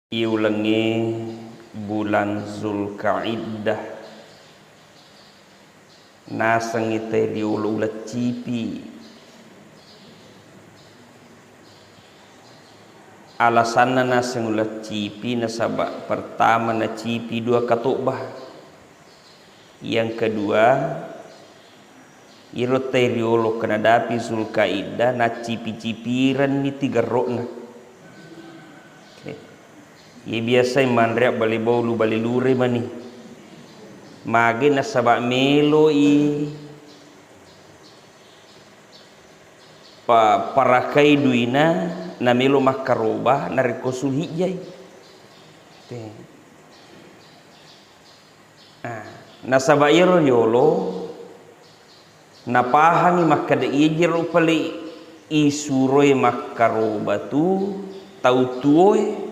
Iulangi bulan Zulkaidah nasang ite diulat cipi alasanna nasang ulat cipi nasabak pertama na cipi dua katubah, yang kedua irote riolo kanadapi Zulkaidah na cipi-cipiran ni tiga rokna. Ia biasa manriak bali bolu bali lure mani mage na sabak melo parakai duina na melo makaroba na rekosul hijai na sabak iro yolo na pahangi makada ijir upali isuroi makaroba tu tau tuoi